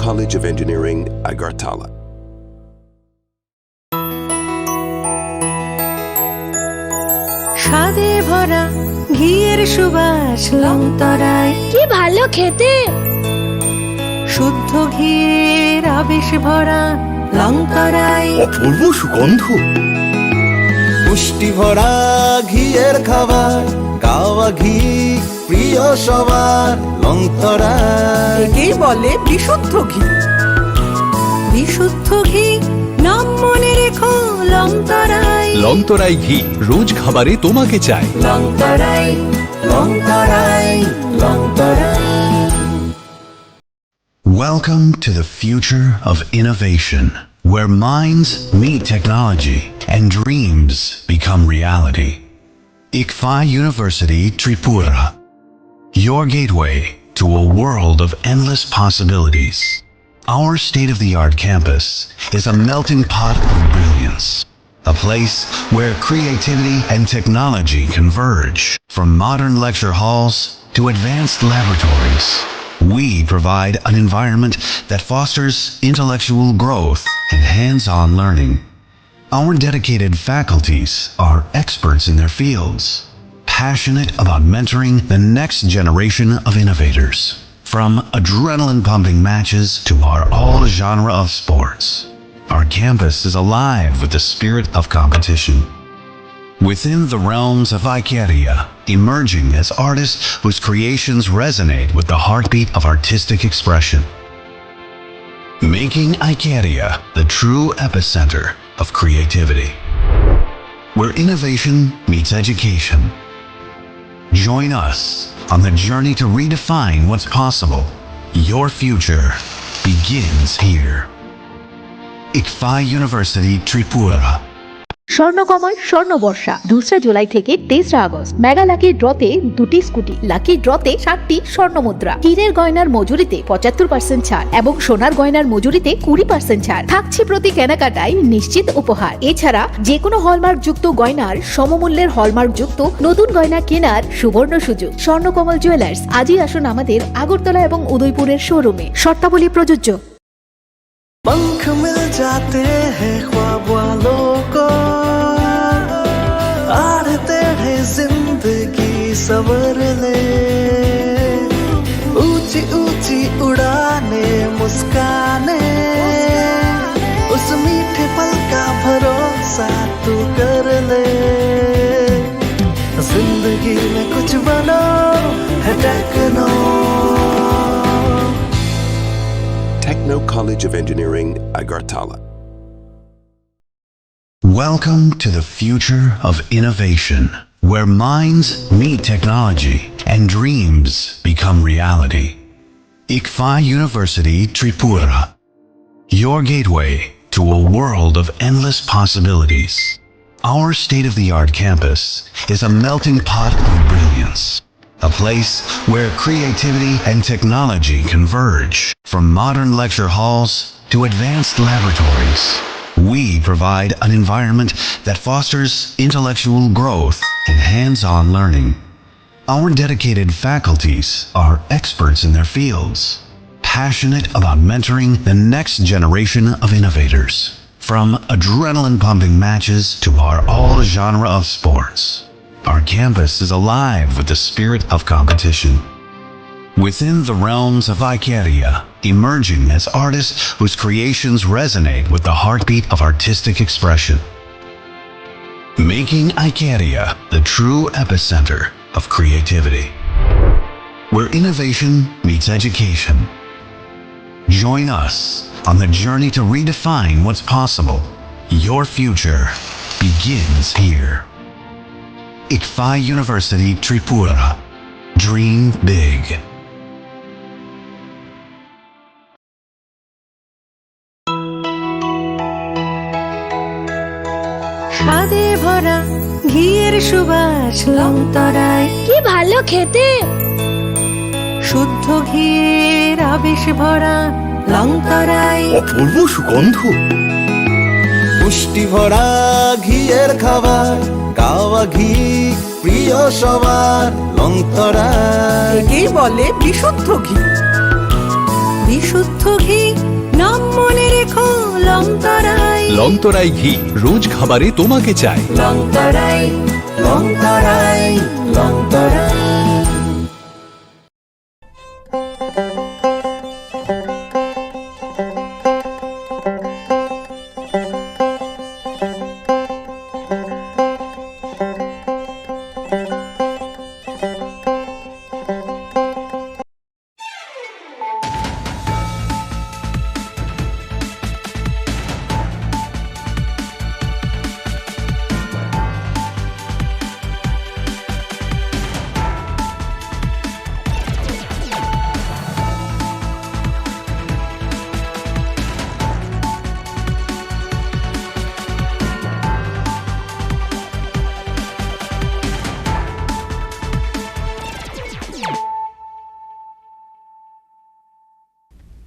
College of Engineering, Agartala. স্বাদে ভরা ঘিয়ের সুবাস লংতরায়, কি ভালো খেতে। শুদ্ধ ঘিয়ের আবেশ ভরা লংতরায়, অপূর্ব সুগন্ধ। পুষ্টি ভরা ঘিয়ের খাবার, গাওয়া ঘি প্রিয় সবার লংতরা। একেই বলে বিশুদ্ধ ঘি। বিশুদ্ধ ঘি নাম মনে রেখো লংতরায়। লংতরাই ঘি রোজ খাবারে তোমাকে চাই। Longtharai, Longtharai, Longtharai. Welcome to the future of innovation, where minds meet technology and dreams become reality. ICFI University Tripura, your gateway to a world of endless possibilities. Our state-of-the-art campus is a melting pot of brilliance, a place where creativity and technology converge. From modern lecture halls to advanced laboratories, we provide an environment that fosters intellectual growth and hands-on learning. Our dedicated faculties are experts in their fields, passionate about mentoring the next generation of innovators. From adrenaline-pumping matches to our all-genre of sports, our campus is alive with the spirit of competition. Within the realms of Ikeria, emerging as artists whose creations resonate with the heartbeat of artistic expression. Making Ikeria the true epicenter of creativity, where innovation meets education. Join us on the journey to redefine what's possible. Your future begins here. ICFI University Tripura. Swarnakamal স্বর্ণবর্ষা 2 July থেকে 23 August. Mega lucky ড্রতে 2টি scooty, lucky ড্রতে 7টি স্বর্ণমুদ্রা, হীরের গয়নার মজুরিতে 75% ছাড় এবং সোনার গয়নার মজুরিতে 20% ছাড় থাকছে প্রতি কেনাকাটায় নিশ্চিত উপহার। এছাড়া যে কোনো হলমার্ক যুক্ত গয়নার সমমূল্যের হলমার্ক যুক্ত নতুন গয়না কেনার সুবর্ণ সুযোগ। স্বর্ণকমল জুয়েলার্স, আজই আসুন আমাদের আগরতলা এবং উদয়পুরের শোরুমে। শর্তাবলী প্রযোজ্য। पंख मिल जाते हैं ख्वाब वालों को, आड़ते हैं जिंदगी सवर ले। ऊंची ऊंची उड़ाने मुस्काने, उस मीठे पल का भरोसा तू कर ले। जिंदगी में कुछ बनो है techno. Techno College of Engineering, Agartala. Welcome to the future of innovation, where minds meet technology and dreams become reality. ICFI University Tripura, your gateway to a world of endless possibilities. Our state-of-the-art campus is a melting pot of brilliance, a place where creativity and technology converge. From modern lecture halls to advanced laboratories, we provide an environment that fosters intellectual growth and hands-on learning. Our dedicated faculties are experts in their fields, passionate about mentoring the next generation of innovators. From adrenaline-pumping matches to our all-genre of sports, our campus is alive with the spirit of competition. Within the realms of Ikeria, emerging as artists whose creations resonate with the heartbeat of artistic expression. Making Ikeria the true epicenter of creativity, where innovation meets education. Join us on the journey to redefine what's possible. Your future begins here. ICFI University Tripura. Dream big. স্বাদে ভরা ঘিয়ের সুবাস লংতরায়, কি ভালো খেতে। শুদ্ধ ঘিয়ের আবেশ ভরা লংতরায়, অপূর্ব সুগন্ধ। পুষ্টি ভরা ঘিয়ের খাবার, গাওয়া ঘি প্রিয় সবার লংতরা। একেই বলে বিশুদ্ধ ঘি। বিশুদ্ধ ঘি নাম মনে রেখো লংতরাই। লংতরাই ঘি রোজ খাবারে তোমাকে চাই। লংতরাই লংতরাই লংতরাই।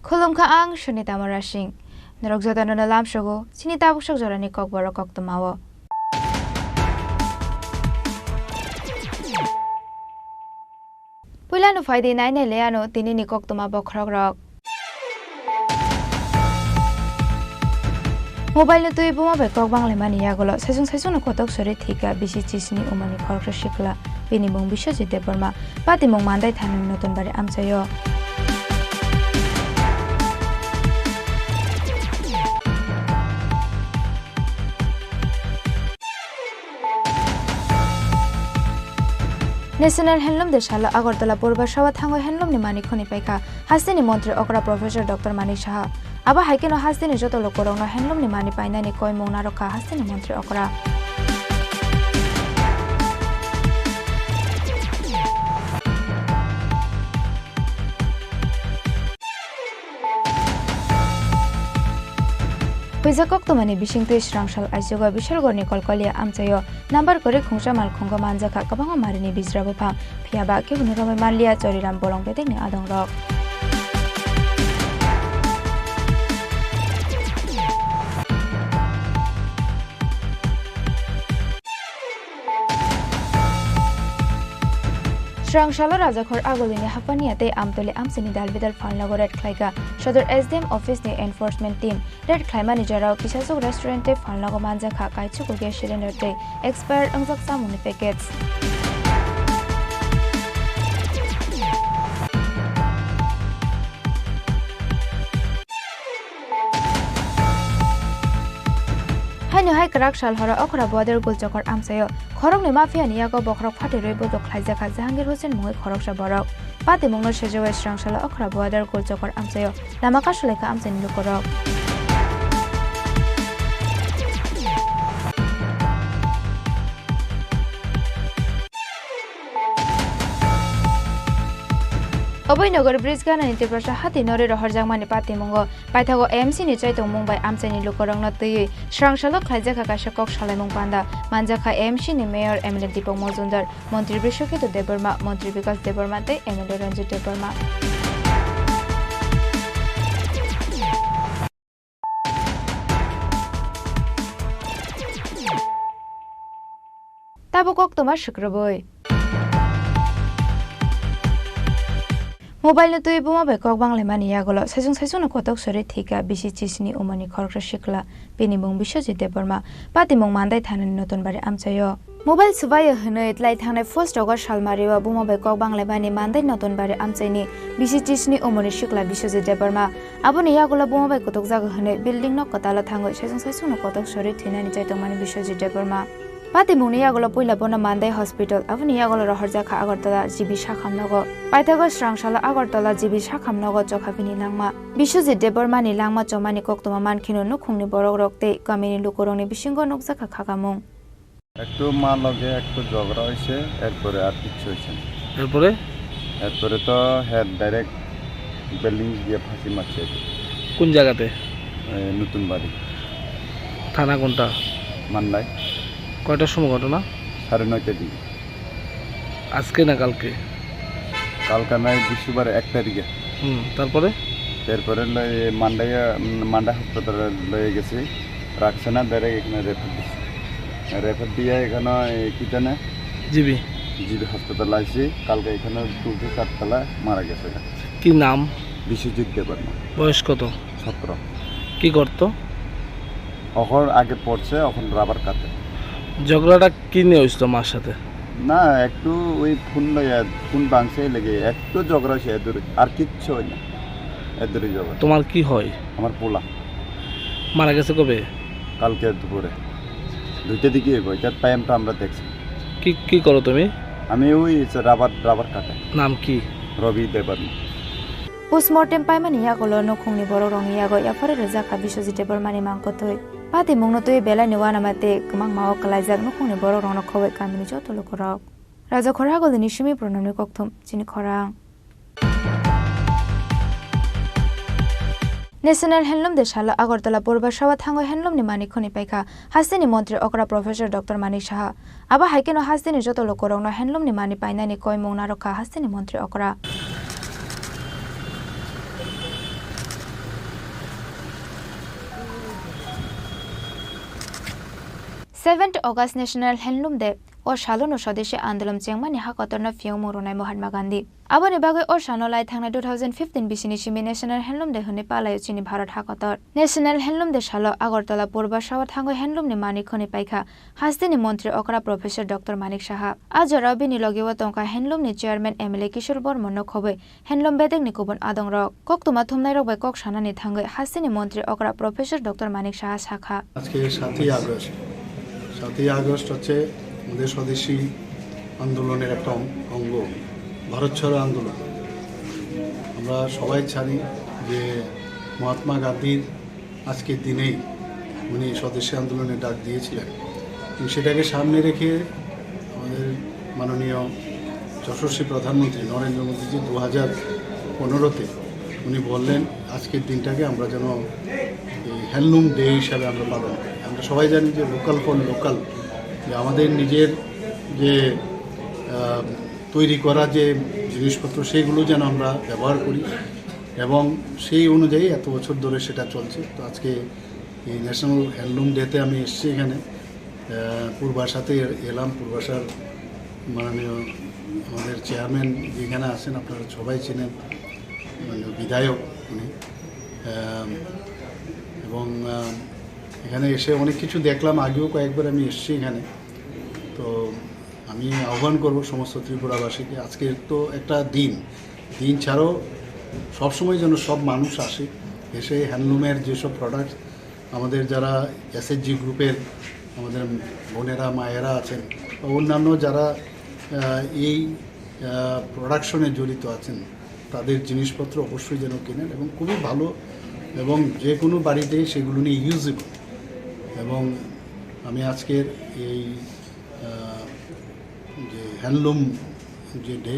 Khulum ka ang shunita marashing. Narogzota na nalam shogo, sinitabok siya jorani kogbaro kok tumawo. Pula no fayde na leano tinini kok tumabo krogrok. Mobile to ibo mabe kok bangle mani yagolo sesung no kotok sore thika bishi chisni umani korkra shikla pini mong bisho jite barma pati mong mandai thanin notun bare amchayo. National Handloom Deshala Agartala Purba Shawa Thango Handloom ni Mani Khoni Paika Hastini Montri Okra Professor Dr. Mani Shaha Aba Haikino Hastini Joto Lokorong Handloom ni Mani Paina ni Koi Mona Roka Hastini Montri Okra Huizakok to mani bishingte shrangshal ajoga bishal gorni kolkolia amchayo number kore khungsa mal khonga manjaka kabanga marini bijrabo phang phiaba ke bunurame manlia choriram bolong bedekni adong rok Shrangshalo Rajakhor Agolini Hapaniate Amtole Amsini Dalbidal Falnago Red Klaika Shodor SDM Office the Enforcement Team Red Klai Manager Kishazo Restaurant Falnago Manja Kai Chukuge Cylinder Day Expired Angzak Samuni Packets Haino hai krak shal hora okra border gulchokor amsayo khorok ni mafia ni yago bokrok phate roi bodok khlaijaka Jahangir Hussain mongoi khorok sa borok pati mongno sejowe srangshala okra border gulchokor amsayo lamaka shuleka amsani lukorok Oboynagar Bridge Gana Nitiprasha Hati Nori Rohorjangmani Pati Mongo Paithago AMC ni Chaitong Mumbai Amchani Lukorongno Tui Shrangshalo Khlaijaka Kashakok Shalemong Panda Manjaka AMC ni Mayor Emily Dipok Mozundar Montri Bishokito Deborma Montri Vikas Deborma te Emily Ranjit Deborma Tabokok Tomar Shukraboy Mobile to ibuma be kok bangle mani yagolo sesung no kotok sore thika bishi chisni umani khorkra shikla pini mong bisho jite barma pati mong mandai thanan notun bare amchayo Mobile subaya hne itlai thane 1 August salmariwa buma be kok bangle mani mandai notun bare amchaini bishi chisni umani shikla bisho jite barma aboni yagolo buma be kotok jaga hne building no kotala thango sesung no kotok sore thinani chaitong mani bisho jite barma Pati mungni yagolo puila bona Mandai Hospital avni yagolo Rohorjaka Agartala GB Shakhamnago Paithago Srangshala Agartala GB Shakhamnago Chokhabini Langma Bishojit Debormani Langma Chomani Koktoma Mankhino Nukhungni Borok Rokte Kamini Lukorongni Bishingo Nokjaka Khagamung একটু মা লগে একটু ঝগড়া হইছে এরপরে আর কিছু হইছে না এরপরে তো হেড ডাইরেক্ট বিল্ডিং দিয়ে ফাঁসি মারছে কোন জায়গাতে নতুন বাড়ি থানা কোনটা মান্দাই কয়টার সময় ঘটনা 9:30 দিকে আজকে না কালকে কালকে নাই বৃহস্পতিবার 1 তারিখে তারপরে মান্ডা হাসপাতালে লয়ে গেছে রাখছে না ডাইরেক্ট এখানে রেফার দিয়ে এখানে কি জানে জিবি হাসপাতাল আইছি কালকে এখানে 2 4 তলা মারা গেছে কি নাম বিশ্বজিৎ দেববর্মা। বয়স কত? 17। কি করতো? এখন আগে পড়ছে, এখন রাবার কাটে। ঝগড়াটা কি নিয়ে হয়েছিল মার সাথে? না, একটু ওই ফোন ভাঙছে লেগে একটু ঝগড়া হয়েছে এদুরে, আর কিচ্ছু হয় না এদুরে ঝগড়া। তোমার কি হয়? আমার পোলা মারা গেছে কবে? কালকে দুপুরে 2টার দিকে হইব। এটার টাইমটা আমরা দেখছি। কি কি করো তুমি? আমি ওই রাবার কাটে। নাম কি? রবি দেববর্মা। পোস্টমর্টেম পাইমানি ইয়াগলো নখুংনি বড় রং ইয়াগো ইয়াফারে রজাকা বিশ্বজিৎ দেববর্মানি মাংকতই পাতি মুংনতই বেলা নেওয়া নামাতে কমাং মাও কলাইজাক নখুংনি বড় রং নখবে কামিনি যত লোকরক রাজা খরাগলি নিশিমি প্রণামনি কক্থম চিনি খরাং ন্যাশনাল হ্যান্ডলুম দেশালা আগরতলা পূর্বাশাওয়া থাঙ্গ হ্যান্ডলুম নি মানিক খনি পাইখা হাসিনি মন্ত্রী অকরা প্রফেসর ডক্টর মানিক সাহা আবা হাইকেনো হাসিনি যত লোকরং হ্যান্ডলুম নি মানি পাইনানি কয় মৌনা রক্ষা হাসিনি মন্ত্রী অকরা 7 অগাস্ট ন্যাশনাল হ্যান্ডলুম ডে ও শালনো স্বদেশী আন্দোলন চেংমানি হাকতরনা ফিও মরনাই মহাত্মা গান্ধী আবনি বাগে ও শানলাই থাংনা 2015 বিশিনি সিমি ন্যাশনাল হ্যান্ডলুম ডে হনে পালায় চিনি ভারত হাকতর ন্যাশনাল হ্যান্ডলুম ডে শালো আগরতলা পূর্বাশাওয়া থাঙ্গ হ্যান্ডলুম নি মানিক খনি পাইখা হাসদিনি মন্ত্রী অকরা প্রফেসর ডক্টর মানিক সাহা আজ রবিনি লগেও তংকা হ্যান্ডলুম নি চেয়ারম্যান এমএলএ কিশোর বর্মন খবে হ্যান্ডলুম বেদেক নি কুবন আদং রক কক্তুমা থুমনাই রক বাই কক সানানি থাঙ্গে হাসদিনি মন্ত্রী অকরা প্রফেসর ডক্টর মানিক সাহা শাখা আজকে 7ই আগস্ট 7ই আগস্ট হচ্ছে আমাদের স্বদেশী আন্দোলনের একটা অঙ্গ ভারত ছাড়ো আন্দোলন। আমরা সবাই জানি যে মহাত্মা গান্ধীর আজকের দিনেই উনি স্বদেশী আন্দোলনের ডাক দিয়েছিলেন। সেটাকে সামনে রেখে আমাদের মাননীয় যশস্বী প্রধানমন্ত্রী নরেন্দ্র মোদীজি 2015-তে উনি বললেন আজকের দিনটাকে আমরা যেন হ্যান্ডলুম ডে হিসাবে আমরা পালন করি। আমরা সবাই জানি যে লোকাল ফর লোকাল, যে আমাদের নিজের যে তৈরি করা যে জিনিসপত্র সেগুলো যেন আমরা ব্যবহার করি এবং সেই অনুযায়ী এত বছর ধরে সেটা চলছে। তো আজকে এই ন্যাশনাল হ্যান্ডলুম ডেতে আমি এসেছি এখানে পূর্বাশাতে এলাম। পূর্বাশার মাননীয় আমাদের চেয়ারম্যান যেখানে আছেন আপনারা সবাই চেনেন, মানে বিধায়ক উনি, এবং এখানে এসে অনেক কিছু দেখলাম। আগেও কয়েকবার আমি এসেছি এখানে। তো আমি আহ্বান করব সমস্ত ত্রিপুরাবাসীকে, আজকে তো একটা দিন ছাড়াও সবসময় যেন সব মানুষ আসে, এসে হ্যান্ডলুমের যেসব প্রোডাক্ট আমাদের যারা এসএসজি গ্রুপের আমাদের বোনেরা মায়েরা আছেন বা অন্যান্য যারা এই প্রোডাকশনে জড়িত আছেন তাদের জিনিসপত্র অবশ্যই যেন কেনেন এবং খুবই ভালো এবং যে কোনো বাড়িতেই সেগুলো নিয়ে ইউজেবল। এবং আমি আজকের এই যে হ্যান্ডলুম যে ডে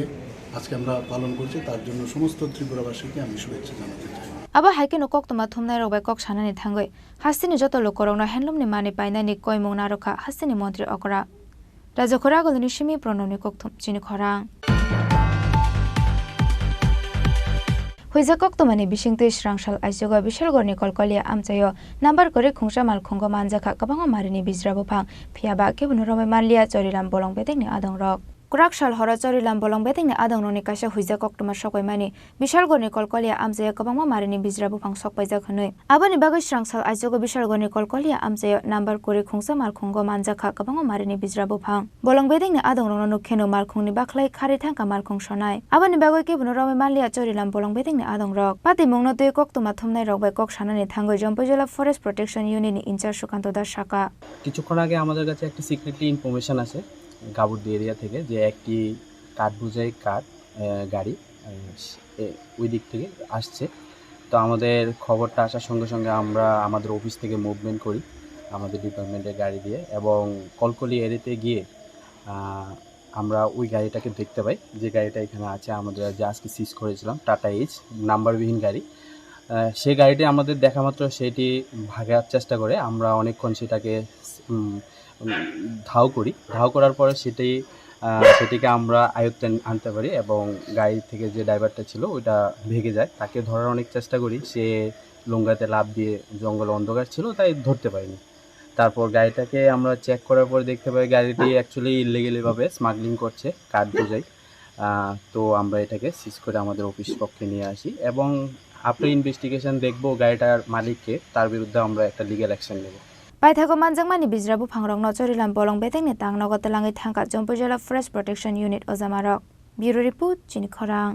আজকে আমরা পালন করছি তার জন্য সমস্ত ত্রিপুরাবাসীকে আমি শুভেচ্ছা জানাতে চাই। আবা হাইকে নকক তোমা থুমনাই রবাই কক সানানি থাঙ্গই হাসিনি যত লোকরং হ্যান্ডলুম নি মানি পাইনানি কয় মৌনা রক্ষা হাসিনি মন্ত্রী অকরা রাজা খরাগলনি সিমি প্রণনি ককথম চিনি খরাং হুইজাকক তোমানি বিশিংতৈ স্রাংসাল আইজগা বিশালগড়নি কলকলিয়া আমচাयो নাম্বার করে খুংসা মাল খুঙ্গ মানজাখা কবাং মারিনি বিজরাবো ফাং ফিয়াবা কেবন রমাই মানলিয়া চরিরাম বলং বেদেংনি আদং রক কুরাকশাল হর চরিলাম বলং বেদেংনি আদং ননি কাইসা হুইজাকক তোমা সকই মানি বিশালগড়নি কলকলিয়া আমচাयो কবাং মারিনি বিজরাবো ফাং সকপাইজা খনৈ আবানি বাগৈ স্রাংসাল আইজগা বিশালগড়নি কলকলিয়া আমচাयो নাম্বার করে খুংসা মাল খুঙ্গ মানজাখা কবাং মারিনি বিজরাবো ফাং বলং বেদেংনি আদং ননো খেনো মাল খুংনি বাখলাই খারি থাঙ্কা মাল খুং সনাই আবানি বাগৈ কেবন রমাই মানলিয়া চরিলাম বলং বেদেংনি আদং রক পাতি মুংনতৈ কক তোমা থুমনাই রক বাই কক সানানি থাঙ্গৈ Jampuijala forest protection union incharge Sukanta Das শাখা কিছুক্ষণ আগে আমাদের কাছে একটা সিক্রেটলি ইনফরমেশন আছে গাবুর্দি এরিয়া থেকে যে একটি কাঠ বোঝাই গাড়ি ওই দিক থেকে আসছে। তো আমাদের খবরটা আসার সঙ্গে সঙ্গে আমরা আমাদের অফিস থেকে মুভমেন্ট করি আমাদের ডিপার্টমেন্টের গাড়ি দিয়ে এবং কলকলি এরিয়াতে গিয়ে আমরা ওই গাড়িটাকে দেখতে পাই যে গাড়িটা এখানে আছে আমাদের যে আজকে সিজ করেছিলাম টাটা এইচ নাম্বারবিহীন গাড়ি। সেই গাড়িটি আমাদের দেখা মাত্র সেটি ভাগার চেষ্টা করে আমরা অনেকক্ষণ সেটাকে ধাও করার পরে সেটিকে আমরা আয়ত্তে আনতে পারি এবং গাড়ি থেকে যে ড্রাইভারটা ছিল ওইটা ভেগে যায়। তাকে ধরার অনেক চেষ্টা করি, সে লুঙ্গাতে লাফ দিয়ে জঙ্গল অন্ধকার ছিল তাই ধরতে পারিনি। তারপর গাড়িটাকে আমরা চেক করার পর দেখতে পাই গাড়িটি অ্যাকচুয়ালি ইলিগালিভাবে স্মাগলিং করছে কাঠ বোঝাই। তো আমরা এটাকে সিজ করে আমাদের অফিস পক্ষে নিয়ে আসি এবং আফটার ইনভেস্টিগেশন দেখবো গাড়িটার মালিককে, তার বিরুদ্ধে আমরা একটা লিগ্যাল অ্যাকশন নেব। পাইথাগো মানজাংমানি বিজরাবু ফাংরং নচরিলাম বলং বেতেংনি তাংনগ তেলাঙ্গি থাঙ্কা Jampuijala forest protection unit ওজামারক। ব্যুরো রিপোর্ট চিনি খরাং।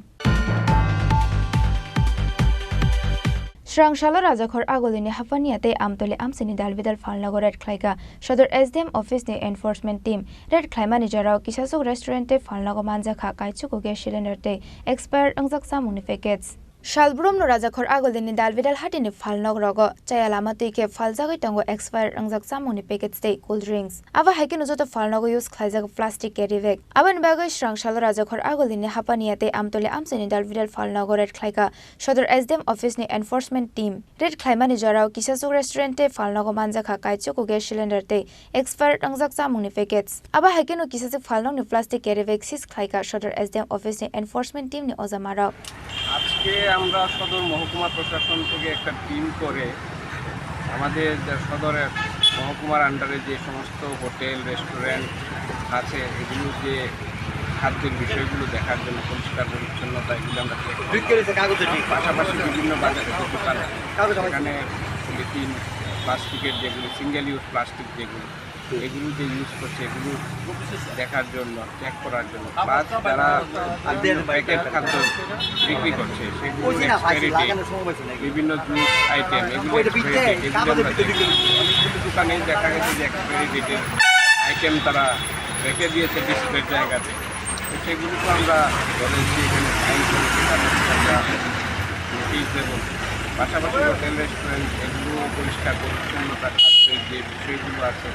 Srangshalo Rajakhor Agolini Hapaniate Amtole Amsini Dalvidal Falnago Red Klaiga Shodor SDM Office ni Enforcement Team Red Klai Manager Kisasuk Restaurant Falnago Manjaka Kaichuko Cylinder Day Expired Angzak Samuni Packets Shalbrum no Rajakhor Agolini Dalvidal Hatini Falnog Rogo Chayalamati ke Falzagi Tango Expired Angzak Samuni Packets Day Cold Drinks Ava Hakin Uzoto Falnago use Klaizak plastic carry bag Aban Bago Srangshalo Rajakhor Agolini Hapaniate Amtole Amsini Dalvidal Falnago Red Klaiga Shodor SDM Office ni Enforcement Team Red Klai Manager Kisasuk Restaurant Falnago Manjaka Kaichuko Cylinder Day Expired Angzak Samuni Packets Ava Hakin Kisasuk Falnog ni plastic carry bag sis Klaiga Shodor SDM Office ni Enforcement Team ni Ozamara আজকে আমরা সদর মহকুমা প্রশাসন থেকে একটা team করে আমাদের সদরের মহকুমার আন্ডারে যে সমস্ত হোটেল রেস্টুরেন্ট আছে এগুলো যে খাদ্যের বিষয়গুলো দেখার জন্য পরিষ্কার পরিচ্ছন্নতা এগুলো আমরা পাশাপাশি বিভিন্ন বাজারে দোকান সেখানে পলিথিন প্লাস্টিকের যেগুলো সিঙ্গেল ইউজ প্লাস্টিক যেগুলো এগুলো যে ইউজ করছে এগুলো দেখার জন্য চেক করার জন্য প্লাস যারা প্যাকেট খাদ্য বিক্রি করছে সেগুলো বিভিন্ন জুস আইটেম এগুলো দোকানে দেখা গেছে যে এক্সপায়ারি ডেটের আইটেম তারা রেখে দিয়েছে ডিসপ্লের জায়গাতে তো সেগুলো তো আমরা বলেছি এখানে ফাইন করেছি আমরা নোটিশ দেবো পাশাপাশি হোটেল রেস্টুরেন্ট এগুলো পরিষ্কার পরিচ্ছন্নতা খাদ্যের যে বিষয়গুলো আছে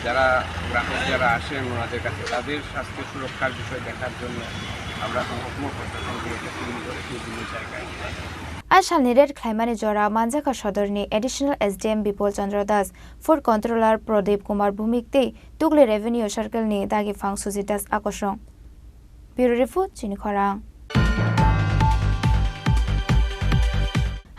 যারা গ্রাহক যারা আসেন ওনাদের কাছে তাদের স্বাস্থ্য সুরক্ষার বিষয় দেখার জন্য আমরা মহকুমা প্রশাসনগুলোকে তৈরি করেছি বিভিন্ন জায়গায় Ashalni Red Klai Manager Manjaka Shodorni Additional SDM Bipol Chandra Das Food Controller Pradip Kumar Bhumikte Tugli Revenue Circle ni Dagi Fang Suzitas Akoshong Bureau Report Chini Khorang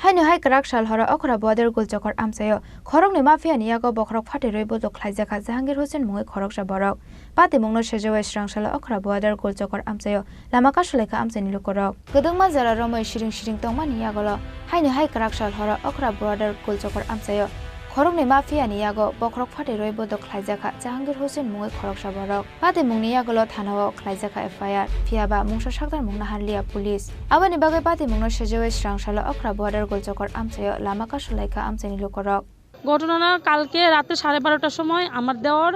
Hainu hai karak shal hora okra border gulchokor amsayo khorok ni mafia ni yago bokrok phate roibo do khlaijaka Jahangir Hussain mungai khorok sha borok pati mungno sejo Srangshalo okra border gulchokor amsayo lamaka shuleka amsani lukorok gudungma jara romoi shiring tongmani yagolo hainu hai karak shal hora okra border gulchokor amsayo khorok ni mafia ni yago bokrok phate roibo do khlaijaka Jahangir Hussain mungai khorok sha borok pati mungni yagolo thanao khlaijaka FIR phiaba mungsa sakdar mungna hanlia police abani bagai pati mungno sejo Srangshalo okra border গলচকর আমসায় লামাকা সলাইকা আমসানি লোকরক ঘটনা কালকে রাতে 12:30টার সময় আমার দেওর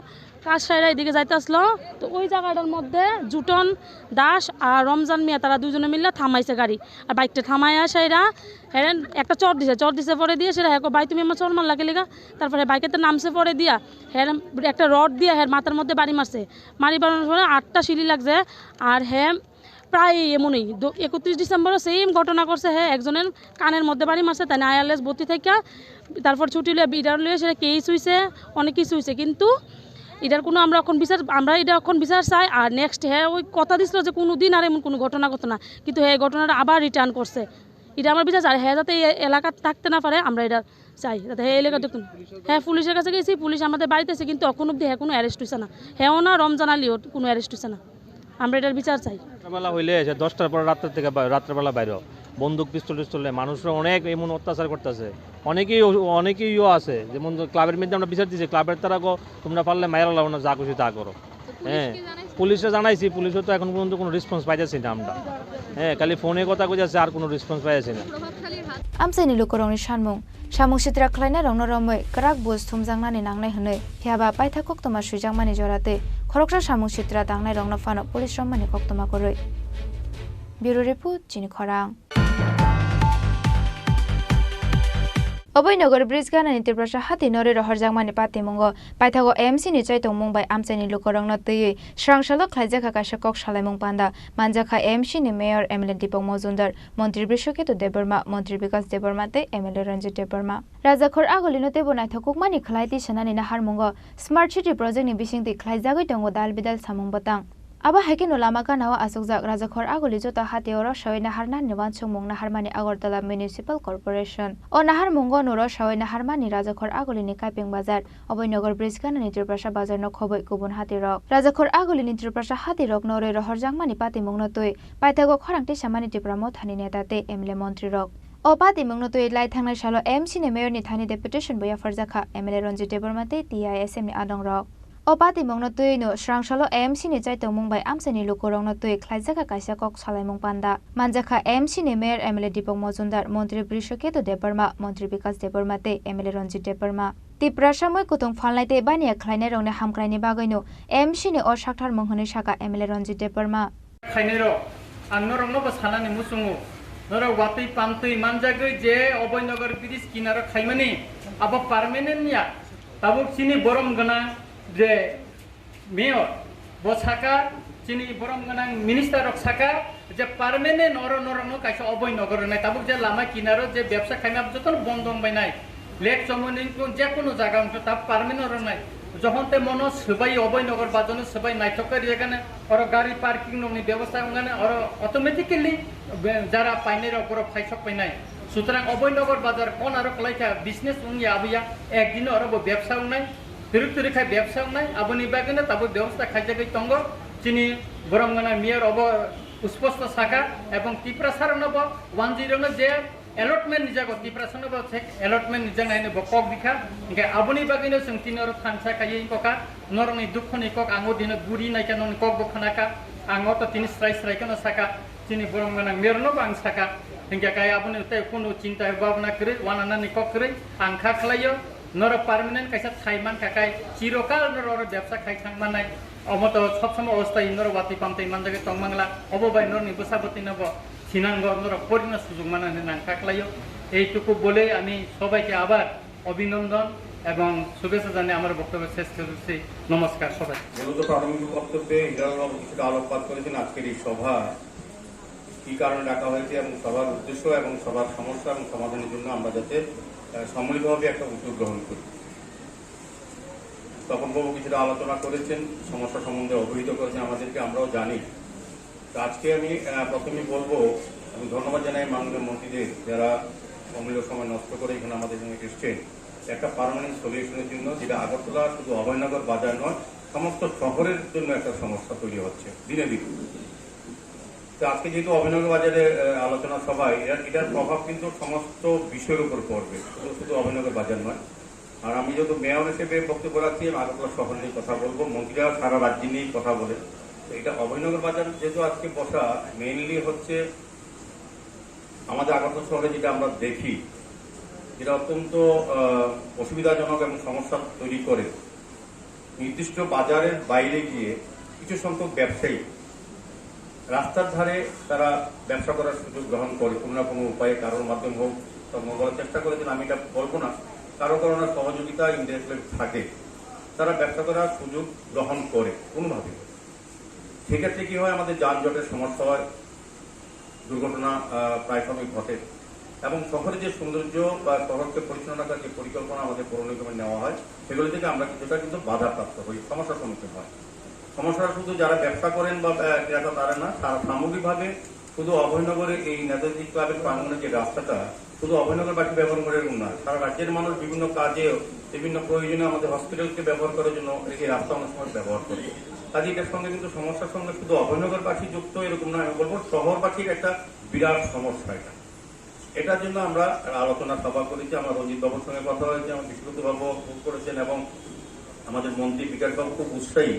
কাজ সাইরা এদিকে যাইতে আসলো তো ওই জায়গাটার মধ্যে জুটন দাস আর রমজান মিয়া তারা দুজনে মিলে থামাইছে গাড়ি আর বাইকটা থামাইয়া সাইরা হেরেন একটা চর দিছে পরে দিয়ে সেটা হ্যাঁ ভাই তুমি আমার চর মার লাগে লেগা তারপরে বাইকেতে নামছে পরে দিয়া হ্যাঁ একটা রড দিয়া হ্যাঁ মাথার মধ্যে বাড়ি মারছে মারি বাড়ানোর পরে 8টা সিঁড়ি লাগছে আর হ্যাঁ প্রায় এমনই 31 ডিসেম্বরও সেম ঘটনা করছে হ্যাঁ একজনের কানের মধ্যে বাড়ি মারছে তাই আইএলএস ভর্তি থেকে তারপর ছুটি লিয়ে বিডার লিয়ে সেটা কেস হয়েছে অনেক কিছু হয়েছে কিন্তু এটার কোনো আমরা এখন বিচার চাই আর নেক্সট হ্যাঁ ওই কথা দিছিল যে কোনো দিন আর এমন কোনো ঘটনা কিন্তু হ্যাঁ ঘটনাটা আবার রিটার্ন করছে এটা আমার বিচার চাই হ্যাঁ যাতে এই এলাকা থাকতে না পারে আমরা এটা চাই যাতে হ্যাঁ এলাকা দেখুন হ্যাঁ পুলিশের কাছে গেছি পুলিশ আমাদের বাড়িতে আছে কিন্তু এখন অব্দি হ্যাঁ কোনো অ্যারেস্ট হয়েছে না হ্যাঁ না রমজান আলীও কোনো অ্যারেস্ট হয়েছে না আমরা এটার বিচার চাই রাত্রেবেলা হইলে 10টার পর রাত্রেবেলা বাইরে বন্দুক পিস্তলে মানুষরা অনেক এমন অত্যাচার করতেছে অনেকেই আছে যেমন ক্লাবের মধ্যে আমরা বিচার দিচ্ছি ক্লাবের তারা তোমরা পারলে মায়েরা লাভ না যা খুশি তা করো হ্যাঁ পুলিশে জানাইছি পুলিশও তো এখন পর্যন্ত কোনো রেসপন্স পাইতেছি না আমরা হ্যাঁ খালি ফোনে কথা কইছে আর কোনো রেসপন্স পাইতেছি না আমসানি লোকরংনি সানমুং সামুং সিত্রা খ্লাইনা রংনো রमै করাক বুজ থুমজাংনানি নাংনাই হनै ফিয়াবা পাইथा কক্তমা সুইजांमानि जराते खरकसा सामुं सित्रा दांनाय रंनो फानो पुलिस रम्मानि कक्तमा करoi ब्यूरो रिपोर्ट चिनि खरां অবৈনগর ব্রিজ গানানি ত্রিপুরা হাতি নরে রহরজাংমানি পাতিমুঙ্গ পাইথাগো এমসি নি চাইতং মুম্বাই আমচানি লোকরংন তৈই স্রাংশালো খাইজাখা কাশা কক সালাইমুং পান্ডা মানজাখা এমসি নি মেয়র এমএলএ দীপক মজুমদার মন্ত্রী বৃষকেতু দেববর্মা মন্ত্রী বিকাশ দেববর্মাতে এমএলএ রঞ্জিত দেববর্মা রাজাখর আগলিনো তেবো নাইথাকুকমানি খালাইতি সেনানি নাহারমুঙ্গ স্মার্ট সিটি প্রজেক্ট নি বিসিংতি খাইজাগৈ তঙ্গ দাল বিদাল সামুং বতাং Aba heke no lama kanawa asukjak rajakhor agoli jota hateo ro shawai nahar nan niwan chungmung naharmani Agartala Municipal Corporation o nahar mungo no ro shawai naharmani rajakhor agoli ni Kaiping Bazar Oboynagar Bridge kana ni Tirprasa Bazar no khoboi kubun hatirok rajakhor agoli ni Tirprasa hatirok no re rohorjangmani patimung no tui paithago khorangti samani tipramo thani netate MLA Montri rok o patimung no tui lai thangna salo MC ni mayor ni thani deputation boya farjakha MLA Ranjit Debormate TISM ni adong rok o patimung no tui no srangsalo MC ni chaitong mungbai amsani lukorong no tui khlaijaka kaisa kok salaimung panda manjakha MC ni mayor MLA Dipok Mojumdar Montri Brishoketo Deborma Montri Bikas Debormate MLA Ranjit Deborma Tiprasa moi kutung phalnaite bania khlainai rongni hamkraini bagaino MC ni o sakthar munghani saka MLA Ranjit Deborma khlainai ro annorong no basalani musungu noro watui pamtui manjagoi je Oboynagar Bridge kinaro khaimani abo permanent ya tabuk sini borom gana je mayor bosaka chini borom ganang minister rok saka je permanent oro norong kaisa Oboynagar nai tabuk je lama kinaro je ব্যবসা খাইনা joton bondong bainai lek chomoni je kono jaga onto tab permanent oro nai যখন তে মনো সবাই Oboynagar বাজনে সবাই নাইটকার এখানে আর গাড়ি parking ননি ব্যবস্থা ওখানে আর অটোমেটিক্যালি যারা পাইনের উপর ফাইসক পাইনাই সুতরাং Oboynagar বাজার কোন আর কলাইকা বিজনেস উনি আবিয়া একদিন আর ব্যবসা নাই তিরুতিরি খাই ব্যবসা নাই আবনি বাগনে তাব ব্যবস্থা খাইজাগৈ তঙ্গ চিনি বরমগানা মেয়র অব স্পষ্ট শাখা এবং টিপ্রাসার নব 10 ন যে allotment nijago tiprasano ba check allotment nijang naine bokok dikha inga aboni bagino sung tinor khansa kayi koka noroni dukhoni kok ango dina guri naika non kok bokhanaka ango to tin strai kana saka chini borongana merno bang saka inga kay aboni te kono cinta bhabna kre wanana ni kok kre angkha khlayo nor permanent kaisa thaiman kakai chirokal nor ব্যবসা khai thangmanai omoto sobsamo অবস্থায় nor wati pamte manjage tongmangla obobai nor ni busaboti nabo সিনানগর পরিণত সুযোগ মানে না থাকলেও এইটুকু বলে আমি সবাইকে আবার অভিনন্দন এবং শুভেচ্ছা জানিয়ে আমার বক্তব্য শেষ করছি নমস্কার সবাই মূলত প্রাথমিক বক্তব্যে হিরালবাবু কিছুটা আলোকপাত করেছেন আজকের এই সভা কি কারণে ডাকা হয়েছে এবং সবার উদ্দেশ্য এবং সবার সমস্যা এবং সমাধানের জন্য আমরা যাতে সম্মিলিতভাবে একটা উদ্যোগ গ্রহণ করি তপনবাবু কিছুটা আলোচনা করেছেন সমস্যা সম্বন্ধে অবহিত করেছেন আমাদেরকে আমরাও জানি আজকে আমি প্রথমে বলবো আমি ধন্যবাদ জানাই মাননীয় মন্ত্রীদের যারা অমূল্য সময় নষ্ট করে এখানে আমাদের সঙ্গে এসছেন একটা পার্মানেন্ট সলিউশনের জন্য যেটা আগরতলা শুধু অভয়নগর বাজার নয় সমস্ত শহরের জন্য একটা সমস্যা তৈরি হচ্ছে দিনে দিনে তো আজকে যেহেতু অভয়নগর বাজারে আলোচনা সভায় এটার প্রভাব কিন্তু সমস্ত বিষয়ের উপর পড়বে শুধু অভয়নগর বাজার নয় আর আমি যেহেতু মেয়র হিসেবে বক্তব্য রাখছি আগরতলা শহর নিয়ে কথা বলবো মন্ত্রীরা সারা রাজ্য নিয়েই কথা বলে এটা অভয়নগর বাজার যেহেতু আজকে বসা মেইনলি হচ্ছে আমাদের আগরতলা শহরে যেটা আমরা দেখি যেটা অত্যন্ত অসুবিধাজনক এবং সমস্যা তৈরি করে নির্দিষ্ট বাজারের বাইরে গিয়ে কিছু সংখ্যক ব্যবসায়ী রাস্তার ধারে তারা ব্যবসা করার সুযোগ গ্রহণ করে কোনো না কোনো উপায়ে কারোর মাধ্যমে হোক বলার চেষ্টা করেছেন আমি এটা বলবো না কারো কারণে সহযোগিতা ইনডাইরেক্টলি থাকে তারা ব্যবসা করার সুযোগ গ্রহণ করে কোনোভাবে সেক্ষেত্রে কি হয় আমাদের যানজটের সমস্যা হয় দুর্ঘটনা প্রায় সময় ঘটে এবং শহরে যে সৌন্দর্য বা শহরকে পরিচ্ছন্ন রাখার যে পরিকল্পনা আমাদের পৌর নিগমে নেওয়া হয় সেগুলি থেকে আমরা কিছুটা কিন্তু বাধাপ্রাপ্ত হই সমস্যার সম্মুখীন হয় সমস্যাটা শুধু যারা ব্যবসা করেন বা ক্রেতা তারা না তারা সামগ্রিকভাবে শুধু অভয়নগরে এই নেতাজি ক্লাবের প্রাঙ্গণে যে রাস্তাটা শুধু অভয়নগরবাসী ব্যবহার করে এরকম না সারা রাজ্যের মানুষ বিভিন্ন কাজে বিভিন্ন প্রয়োজনে আমাদের হসপিটালকে ব্যবহার করার জন্য এই রাস্তা অনেক সময় ব্যবহার করে কাজে এটার সঙ্গে কিন্তু সমস্যার সঙ্গে শুধু অভয়নগরবাসী যুক্ত এরকম না আমি বলবো শহরবাসীর একটা বিরাট সমস্যা এটার জন্য আমরা আলোচনা সভা করেছি আমার রঞ্জিত বাবুর সঙ্গে কথা হয়েছে আমার বিশ্বজিৎ বাবু খুব করেছেন এবং আমাদের মন্ত্রী বিকাশ বাবু খুব উৎসাহী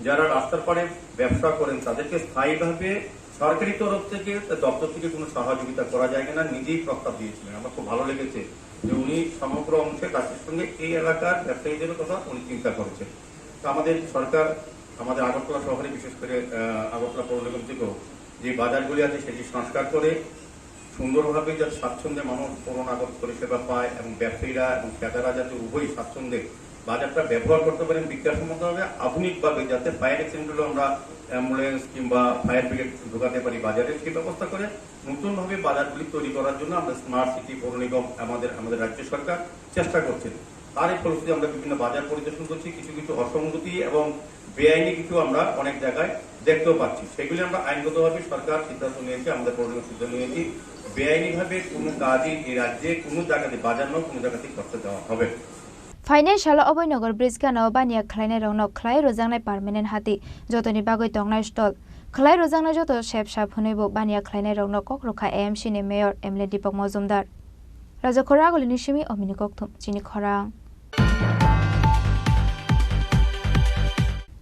যারা রাস্তার পাড়ে ব্যবসা করেন তাদেরকে স্থায়ীভাবে সরকারি তরফ থেকে দপ্তর থেকে কোনো সহযোগিতা করা যায় কিনা নিজেই প্রস্তাব দিয়েছিলেন আমার খুব ভালো লেগেছে যে উনি সমগ্র অংশে কাজের সঙ্গে এই এলাকার ব্যবসায়ীদের কথা উনি চিন্তা করেছেন তো আমাদের সরকার আমাদের আগরতলা শহরে বিশেষ করে আগরতলা পৌর নিগম থেকেও যে বাজারগুলি আছে সেটি সংস্কার করে সুন্দরভাবে যাতে স্বাচ্ছন্দ্যে মানুষ পৌর নাগরিক পরিষেবা পায় এবং ব্যবসায়ীরা এবং ক্রেতারা যাতে উভয় স্বাচ্ছন্দ্যে বাজারটা ব্যবহার করতে পারেন বিজ্ঞানসম্মতভাবে আধুনিকভাবে যাতে ফায়ার এক্সিডেন্ট আমরা অ্যাম্বুলেন্স কিংবা ফায়ার ব্রিগেড ঢোকাতে পারি বাজারে সেই ব্যবস্থা করে নতুনভাবে বাজারগুলি তৈরি করার জন্য আমরা স্মার্ট সিটি পৌর নিগম আমাদের রাজ্য সরকার চেষ্টা করছেন তারই ফলশ্রুতি আমরা বিভিন্ন বাজার পরিদর্শন করছি, কিছু কিছু অসঙ্গতি এবং বেআইনি কিছু আমরা অনেক জায়গায় দেখতেও পাচ্ছি। সেগুলি আমরা আইনগতভাবে সরকার সিদ্ধান্ত নিয়েছে, আমাদের পৌরসভা সিদ্ধান্ত নিয়েছি, বেআইনিভাবে কোনো কাজই এই রাজ্যে কোনো জায়গাতে বাজার নয়, কোনো জায়গাতে করতে দেওয়া হবে। ফাইনান্সিয়াল অবৈনগর ব্রিজ গানাव বানিয়া খ্লাইনাय रौनक ख्लाय रोजांनाय पार्मानेंट हाति जतनि बागै तंनाय स्टल ख्लाय रोजांनाय जत शेप साप हुनैबो बानिया ख्लायनाय रौनक कक्रोखा एएमसी नि मेयर एमएलए दीपक मजुमदार राजा खरा गलिनि सिमी अमिनि कक्थुम चिनि खरां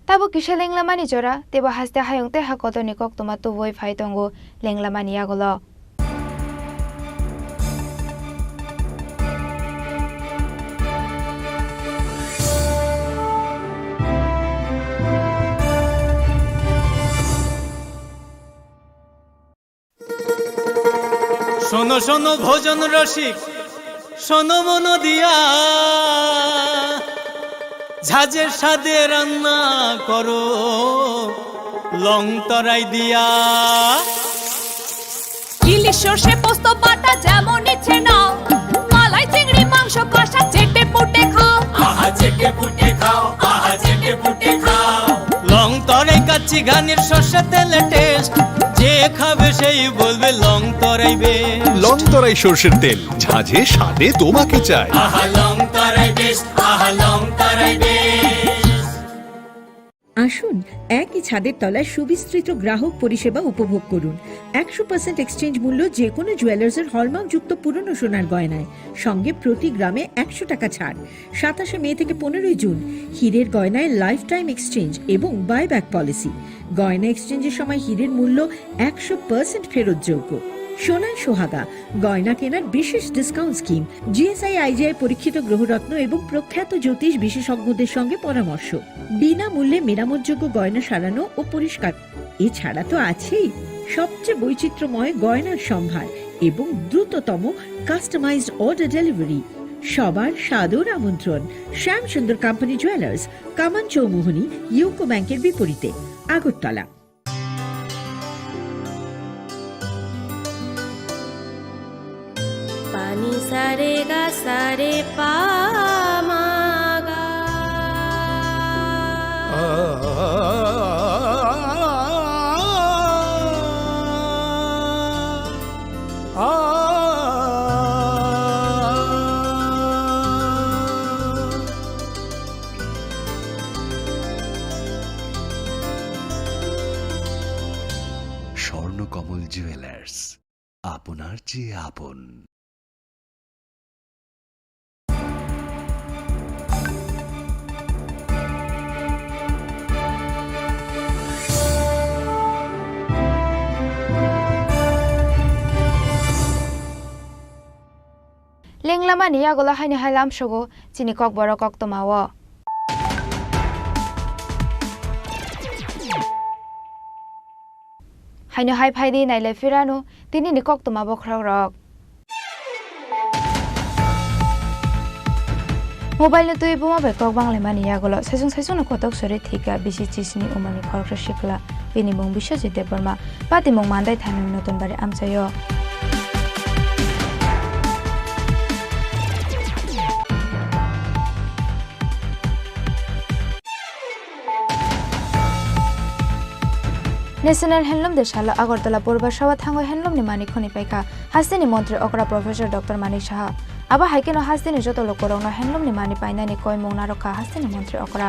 ताबो किसा लेंलामानि जरा तेबो हास्ते हायंते हाकतनि कक्तमा तुबोय फायतंगो लेंलामानि आगोलो শোনো শোনো ভোজন রসিক, শোনো মন দিয়া, ঝাঁঝের স্বাদে রান্না করো লং তরাই দিয়া। ইলিশ সর্ষে পোস্ত বাটা যেমন ইচ্ছে নাও, মালাই চিংড়ি মাংস কষা চেটে পুটে খাও, আহা চেটে পুটে খাও, আহা চেটে পুটে খাও। লং তরাই কাচ্চি ঘানির সর্ষে তেলে টেস্ট, যে খাবে সেই বলবে লং তরাই বেশ। লং তরাই সর্ষের তেল, ঝাঁঝে স্বাদে তোমাকে চাই। আহা লং তরাই বেশ, আহা লং তরাই বেশ। আসুন একই ছাদের তলায় সুবিস্তৃত গ্রাহক পরিষেবা উপভোগ করুন। 100% এক্সচেঞ্জ মূল্য যে কোনো জুয়েলার্সের হলমার্কযুক্ত পুরনো সোনার গয়নায়, সঙ্গে প্রতি গ্রামে 100 টাকা ছাড়। 27 মে থেকে 15 জুন হীরের গয়নায় লাইফ টাইম এক্সচেঞ্জ এবং বাইব্যাক পলিসি। গয়না এক্সচেঞ্জের সময় হীরের মূল্য 100% ফেরতযোগ্য। সোনার সোহাগা গয়না কেনার বিশেষ ডিসকাউন্ট স্কিম, জিএসআই আইজিআই পরীক্ষিত গ্রহরত্ন এবং প্রখ্যাত জ্যোতিষ বিশেষজ্ঞদের সঙ্গে পরামর্শ, বিনামূল্যে মেরামতযোগ্য গয়না সারানো ও পরিষ্কার। এছাড়া তো আছেই সবচেয়ে বৈচিত্র্যময় গয়নার সম্ভার এবং দ্রুততম কাস্টমাইজড অর্ডার ডেলিভারি। সবার সাদর আমন্ত্রণ শ্যামসুন্দর কোম্পানি জুয়েলার্স, কামান চৌমুহনী, ইউকো ব্যাংকের বিপরীতে, আগরতলা। পানি সারে গা সারে পা মা গা। স্বর্ণকমল জুয়েলার্স, আপনার চেয়ে আপন। लेंलामानि आगोला हायनो हायलाम सगो चिनि कक बरो कक तमावो हायनो हाय फायदि नायले फिरानो तिनि नि कक तमाबो ख्राव रक मोबाइल न तुई बुमा बे कक बांगलामानि आगोला साइजों साइजों कतक सरे थिका बिसि चिसनि उमानि खरख्रा शिखला बेनि मुं बिश्वजित देबबर्मा पाति मुं मान्दाय थानि नतन बारे आमचायो नेशनल हैंडलूम देशाला আগরতলা পৌরসভা থাঙ্গো हैंडलूम नि मानिक खनि पाइका हास्तिनि मन्त्री अकरा प्रोफेसर डॉक्टर मानिक शाह आबा हाइकेनो हास्तिनि जतो लोकरंनो हैंडलूम नि मानि पाइनानि कय मौना रखा हास्तिनि मन्त्री अकरा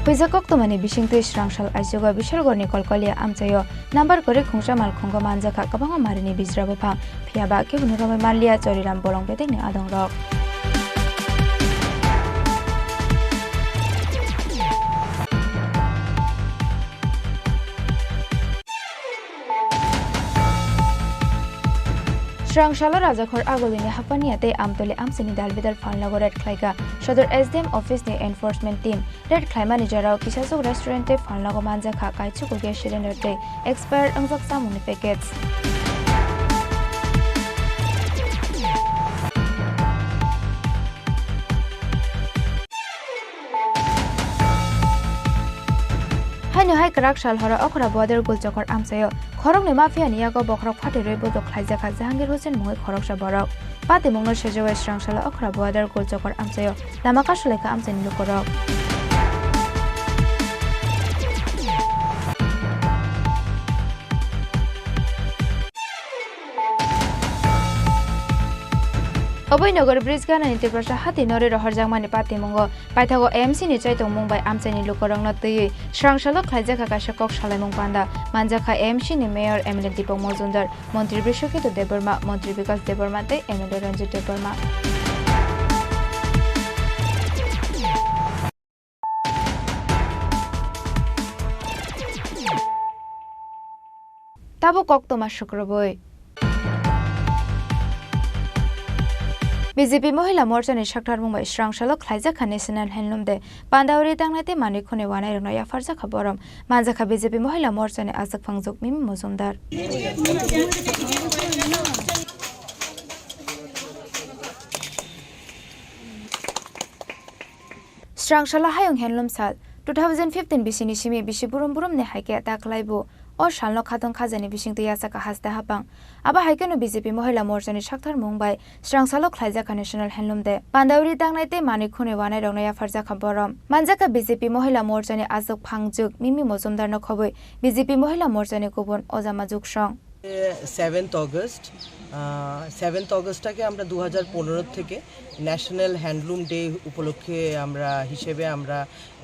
Huizakok tumani bisingtui srangshal aisuga bishalgorni kolkolia amchayo number kore khungsa mal khunga manjaka kabanga marini bijrabo phang phiaba ke hunurome manlia choriram bolong bedengni adongrok Srangshalo Rajakhor Agolini Hapaniate Amtole Amsini Dalbidal Falnago Red Klaiga Shodor SDM Office the Enforcement Team Red Klai Manager Kisasuk Restaurant Falnago Manjaka Kaichuku Gas Cylinder Day Expert Angzak Samuni Packets Haino hai krak shal hora okhra boder gulchakor amsayo khorok ni mafia ni yago bokrok phate roi bodok khlaijaka Jahangir Hussein moi khorok sa borok pati mongno sejowe srangshala okhra boder gulchakor amsayo lamaka shaleka amsani lukorok Oboynagar bridge gana nite prasha hati nore rohar jangmani pati mongo paithago AMC ni chaitong mumbai amchani lukorong na tui srangsalo khlaijaka kasha kok shalaimong panda manjaka AMC ni mayor MLA Deepak Majumdar মন্ত্রী বিশ্বজিৎ দেববর্মা মন্ত্রী বিকাশ দেববর্মা তে MLA রঞ্জিত দেববর্মা তাবো কক্তমা শুক্রবই BJP মহিলা মোর্চানি সাকটার Mumbai স্রাংশালো খাইজাখা national handloom দে পান্দাউরি দাংনাইতে মানি খুনে ওয়ানাই রং ইয়াফারজাখা বরম মানজাখা BJP মহিলা মোর্চানি আজক ফাংজুক মিমি Majumdar স্রাংশালা হায়ং handloom সাল 2015 বিসিনি Simi BC বুরুম বুরুম নে হাইকে তাকলাইবো ও শালনো খাতং খাজানি বিসিংতে ইয়াসাকা হাসতে হাপাং আবা হাইকেনো BJP মহিলা মোর্চানি সাকটার মুম্বাই স্রাংশালো খাইজাখা ন্যাশনাল হ্যান্ডলুম দে পান্দাউরি দাংনাইতে মানি খুনে ওয়ানাই রং ইয়াফারজাখা বরম মানজাখা BJP মহিলা মোর্চানি আজক ফাংজুক মিমি মজুমদার নখবই BJP মহিলা মোর্চানি কুবন ওজামা যুগসং 7th অগস্ট 7th অগস্টটাকে আমরা 2015 থেকে ন্যাশনাল হ্যান্ডলুম ডে উপলক্ষে আমরা হিসেবে আমরা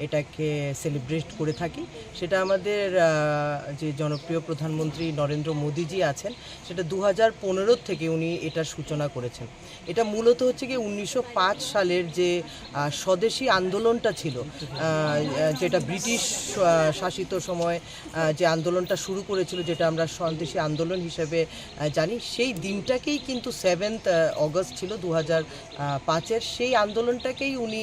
এটাকে সেলিব্রেট করে থাকি সেটা আমাদের যে জনপ্রিয় প্রধানমন্ত্রী নরেন্দ্র মোদীজি আছেন সেটা 2015 থেকে উনি এটার সূচনা করেছেন এটা মূলত হচ্ছে কি 1905 সালের যে স্বদেশী আন্দোলনটা ছিল যেটা ব্রিটিশ শাসিত সময় যে আন্দোলনটা শুরু করেছিল যেটা আমরা স্বদেশী আন্দোলন হিসেবে জানি সেই দিনটাকেই কিন্তু 7th অগস্ট ছিল 2005-এর সেই আন্দোলনটাকেই উনি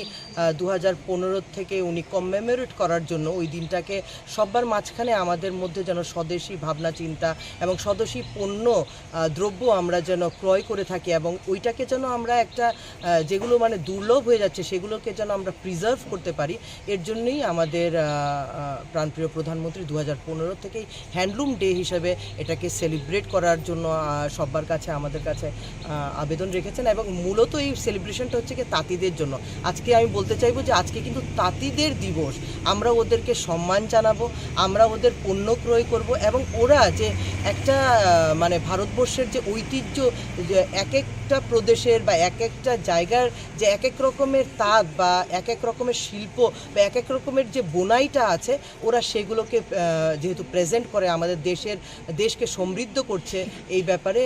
2015 থেকে উনি কমেমোরেট করার জন্য ওই দিনটাকে সবার মাঝখানে আমাদের মধ্যে যেন স্বদেশী ভাবনা চিন্তা এবং স্বদেশী পণ্য দ্রব্য আমরা যেন ক্রয় করে থাকি এবং ওইটাকে যেন আমরা একটা যেগুলো মানে দুর্লভ হয়ে যাচ্ছে সেগুলোকে যেন আমরা প্রিজার্ভ করতে পারি এর জন্যই আমাদের প্রাণপ্রিয় প্রধানমন্ত্রী 2015 থেকেই হ্যান্ডলুম ডে হিসেবে এটাকে সেলিব্রেট করার জন্য সবার কাছে আমাদের কাছে আবেদন রেখেছেন এবং মূলত এই সেলিব্রেশনটা হচ্ছে কি তাঁতিদের জন্য আজকে আমি বলতে চাইবো যে আজকে কিন্তু তাঁতিদের দিবস আমরা ওদেরকে সম্মান জানাবো আমরা ওদের পণ্য ক্রয় করব এবং ওরা যে একটা মানে ভারতবর্ষের যে ঐতিহ্য যে এক একটা প্রদেশের বা এক একটা জায়গার যে এক এক রকমের তাঁত বা এক এক রকমের শিল্প বা এক এক রকমের যে বোনাইটা আছে ওরা সেগুলোকে যেহেতু প্রেজেন্ট করে আমাদের দেশকে সমৃদ্ধ করছে এই ব্যাপারে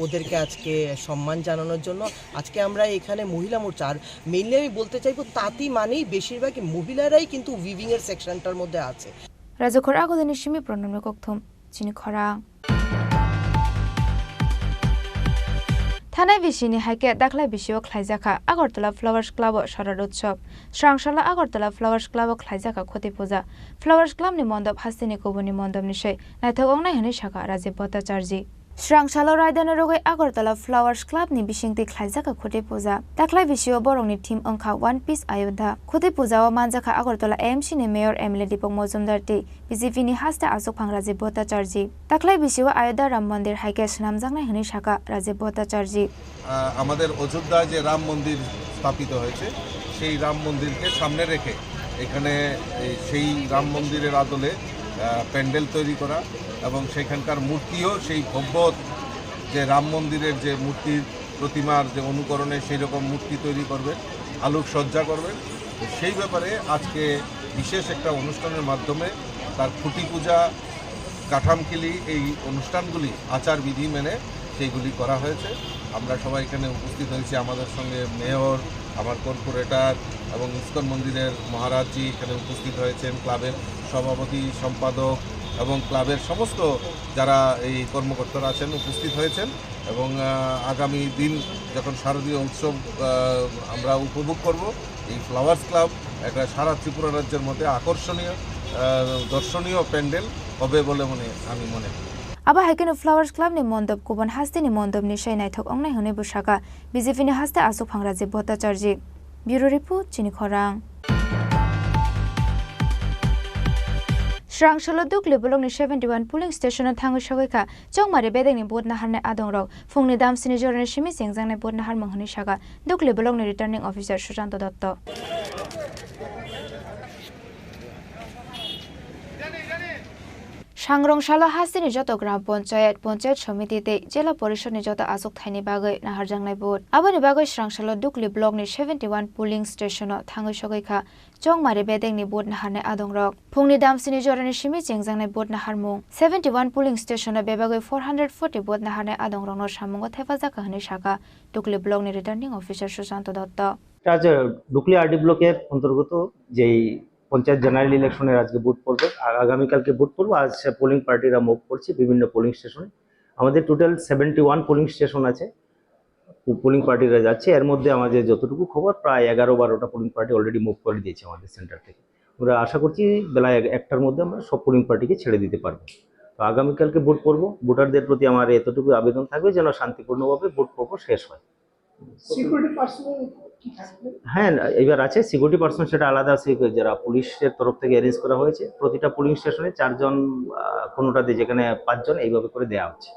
ওদেরকে আজকে সম্মান জানানোর জন্য আজকে আমরা এখানে মহিলা মোর্চা আর মেইনলি আমি বলতে চাইবো তাঁতি মানেই বেশিরভাগই মহিলারাই কিন্তু উইভিংয়ের সেকশনটার মধ্যে আছে রাজখর আগদনি সিমি প্রণম্য কক্থম চিনি খরা থানায় বিশিনি হাইকে দাখলাই বিশিও খাইজাখা আগরতলা ফ্লাওয়ার্স ক্লাব শরদ উৎসব স্রাংশালা আগরতলা ফ্লাওয়ার্স ক্লাব খাইজাখা ক্ষতি পূজা ফ্লাওয়ার্স ক্লাবনি মণ্ডপ হাস্তিনি কবনি মণ্ডপ নিশে নাইথক অংনাই হনি শাখা রাজীব ভট্টাচার্য স্রাংশালা রায়দানের রোগে আগরতলা ফ্লাওয়ার্স ক্লাবনি বিশিংতি খাইজাখা ক্ষতি পূজা দাখলাই বিশিও বরংনি থিম অংখা ওয়ান পিস আয়োধ্যা ক্ষতি পূজা ও মানজাখা Agartala AMC ni mayor MLA Deepak Majumdar ti BJP ni haste asok phang Rajiv Bhattacharya দাখলাই বিশিও Ayodhya Ram মন্দির হাইকে নামজাংনাই হনি শাখা রাজীব ভট্টাচার্য আমাদের অযোধ্যায় যে রাম মন্দির স্থাপিত হয়েছে সেই রাম মন্দিরকে সামনে রেখে এখানে সেই রাম মন্দিরের আদলে প্যান্ডেল তৈরি করা এবং সেখানকার মূর্তিও সেই ভব্য যে রাম মন্দিরের যে মূর্তির প্রতিমার যে অনুকরণে সেই রকম মূর্তি তৈরি করবে আলোকসজ্জা করবে সেই ব্যাপারে আজকে বিশেষ একটা অনুষ্ঠানের মাধ্যমে তার খুঁটি পূজা কাঠামকিলি এই অনুষ্ঠানগুলি আচারবিধি মেনে সেইগুলি করা হয়েছে আমরা সবাই এখানে উপস্থিত হয়েছি আমাদের সঙ্গে মেয়র আমার কর্পোরেটর এবং ইস্কন মন্দিরের মহারাজজি এখানে উপস্থিত হয়েছেন ক্লাবের সভাপতি সম্পাদক এবং ক্লাবের সমস্ত যারা এই কর্মকর্তারা আছেন উপস্থিত হয়েছেন এবং আগামী দিন যখন শারদীয় উৎসব আমরা উপভোগ করব এই ফ্লাওয়ার্স ক্লাব একটা সারা ত্রিপুরা রাজ্যের মধ্যে আকর্ষণীয় দর্শনীয় প্যান্ডেল হবে বলে আমি মনে করি আবা হাইকেনো ফ্লাওয়ার্স ক্লাব ni মণ্ডপ কুবন হাস্তিনি মণ্ডপ ni সেই নাইথক অংনাই হনে বুশাকা BJP ni হাস্তে আসুক ফাং রাজীব ভট্টাচার্য ব্যুরো রিপোর্ট চিনি খরাং Srangshalo Dukli Bolongni 71 polling station Tangu Shagaka, Jongmari Beding Bod Naharne Adongrok, Fungni Dam Sinijor Shimi Singzang Bod Nahar Manghani Shaga, Dukli Bolongni returning officer Shushanto Dotto. Shangrongshalo Hasini Joto Gram Ponchet Shomitite, Jela Porishon Jota Azok Tiny Bagay, Naharjanglai Board. Abani Bagay Srangshalo Dukli Blogni 71 polling station Tango Shogika, Jongmari Beding Bod Nahane Adongrok, Pungni Dam Sinijor and Shimi Jingzang Bod Naharmung, 71 polling station Bebagay 440 Bod Nahane Adongrong no Shamungo Tefazaka Hanishaka, Dukli Blogni returning officer Shushanto Dotto. Dukli RD Blocker Untergoto, J. Panchayat general ইলেকশনের আজকে vote পড়বে আর আগামীকালকে vote পড়বো আজ polling পার্টিরা move করছে বিভিন্ন polling স্টেশনে আমাদের টোটাল 71 পোলিং স্টেশন আছে পোলিং পার্টিরা যাচ্ছে এর মধ্যে আমাদের যতটুকু খবর প্রায় 11-12টা পোলিং পার্টি অলরেডি মুভ করে দিয়েছে আমাদের সেন্টার থেকে আমরা আশা করছি বেলা 1টার মধ্যে আমরা সব পোলিং পার্টিকে ছেড়ে দিতে পারবো তো আগামীকালকে ভোট পড়বো ভোটারদের প্রতি আমার এতটুকু আবেদন থাকবে যেন শান্তিপূর্ণভাবে ভোট পর্ব শেষ হয় সিকিউরিটি পার্সোনাল হ্যাঁ এবার আছে সিকিউরিটি পার্সন সেটা আলাদা যারা পুলিশের তরফ থেকে অ্যারেঞ্জ করা হয়েছে প্রতিটা পোলিং স্টেশনে 4 জন কোনোটাতে যেখানে 5 জন এইভাবে করে দেওয়া হচ্ছে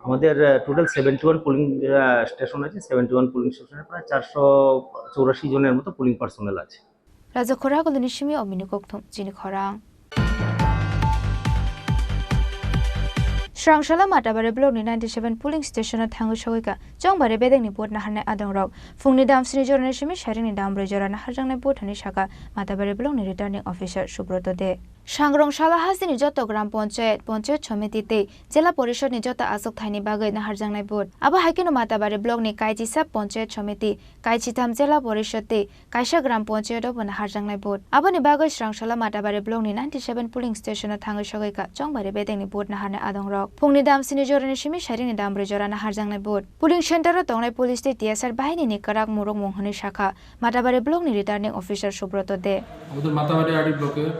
আমাদের টোটাল 71 পোলিং স্টেশন আছে 71 পোলিং স্টেশনে প্রায় 484 জনের মতো পোলিং পার্সোনাল আছে রাজা খোরাগুলো নিশমি অমিনি কোকথম চিনি খরা Srangshalo Matabare Blogni 97 polling station Tango Shogika, Jongbare Beding Bod Naharne Adongrok, Fungni Dam Sinijor Shimi Sharing Dam Rejora Naharjang Bod Hanishaka, Matabare Blogni returning officer Subroto De. Shangrongshalo Hasini Joto Gram Ponchet Chomitite, Jela Porishon Jota Azok Tiny Bagay Naharjang Bod. Aba Hakino Matabare Blogni Kaiji Sap Ponchet Chomiti, Kaiji Tam Jela Porishote, Kaisha Gram Ponchet Open Naharjang Bod. Abani Bagay Srangshalo Matabare Blogni 97 polling station Tango Shogika, Jongbare Beding Bod Naharne Adongrok. Pungni Dam Sinijor Shimi Sharing Dam Rejora Naharjang Bod. Polling center Tonglai Police State TSR Bahini Nikarak Murong Monghani Shaka, Matabare Blogni returning officer Subroto De. Matabare RD Blocker.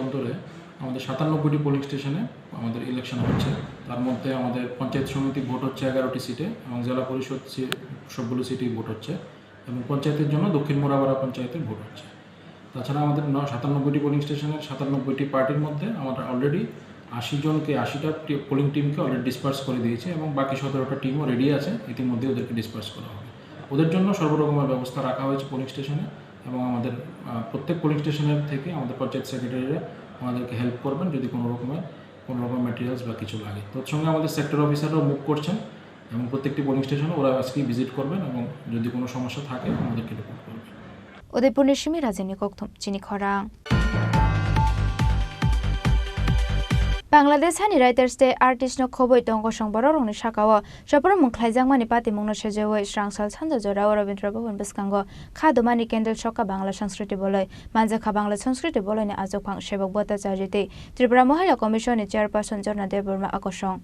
অন্তরে আমাদের 97টি polling স্টেশনে আমাদের election হচ্ছে তার মধ্যে আমাদের পঞ্চায়েত সমিতি vote হচ্ছে 11টি সিটে এবং জেলা পরিষদ সবগুলো সিটেই ভোট হচ্ছে এবং পঞ্চায়েতের জন্য দক্ষিণ মোরাবাড়া পঞ্চায়েতের ভোট হচ্ছে তাছাড়া আমাদের 97টি পোলিং স্টেশনের 97টি পার্টির মধ্যে আমরা অলরেডি 80টা পোলিং টিমকে অলরেডি ডিসপার্স করে দিয়েছে এবং বাকি 17টা টিমও রেডি আছে ইতিমধ্যে ওদেরকে ডিসপার্স করা হবে ওদের জন্য সর্বরকমের ব্যবস্থা রাখা হয়েছে পোলিং স্টেশনে এবং আমাদের প্রত্যেক পোলিং স্টেশনের থেকে আমাদের পঞ্চায়েত সেক্রেটারিরা আমাদেরকে হেল্প করবেন যদি কোনো রকম ম্যাটেরিয়ালস বা কিছু লাগে তোর সঙ্গে আমাদের সেক্টর অফিসাররাও মুভ করছেন এবং প্রত্যেকটি পোলিং স্টেশনে ওরা আজকে ভিজিট করবেন এবং যদি কোনো সমস্যা থাকে আমাদেরকে রিপোর্ট করবেন উদয়পুর নিশমি রাজনী কোকথম চিনি খরা Bangladesh Hani Writers Day artist no khoboi tongko songboro rongni sakawa saporo mungkhlaijak mani pati mungno sejewoi Srangshal Chanja Jora Rabindra Bhavan Biskango Khadomani Kendel Choka Bangla Sanskriti Boloi Manjakha Bangla Sanskriti Boloi ni Ajokphang Sebok Bhattacharya Tripura Mahila Commission ni Chairperson Jorna Deborma Akosong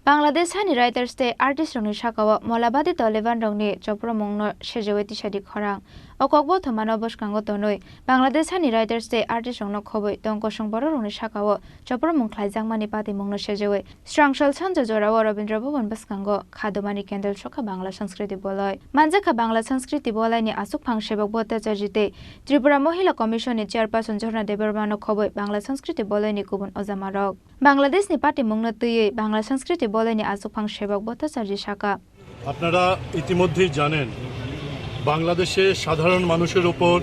Bangladesh Hani Writers Day artist rongni sakawa Molabadi Taliban rongni chopro mungno sejewoi tisadi khorang Okokbo Thomano Boskango Tonoi Bangladesh Hani Writers Day artist rongno khoboi tongko songboro rongni sakawa chopro mungkhlaijak mani pati mungno sejewoi Srangshal Chanja Jora Rabindra Bhavan Biskango Khadomani Kendel Choka Bangla Sanskriti Boloi Manjakha Bangla Sanskriti Boloi ni Asukphang Sebok Bhattacharya Tripura Mahila Commission ni Chairperson Jorna Deborma no khoboi Bangla Sanskriti Boloi ni kubun ojamarok Bangladesh ni pati mungno tuiye Bangla Sanskriti Boloi ni Asukphang Sebok Bhattacharya Shaka আপনারা ইতিমধ্যেই জানেন বাংলাদেশে সাধারণ মানুষের উপর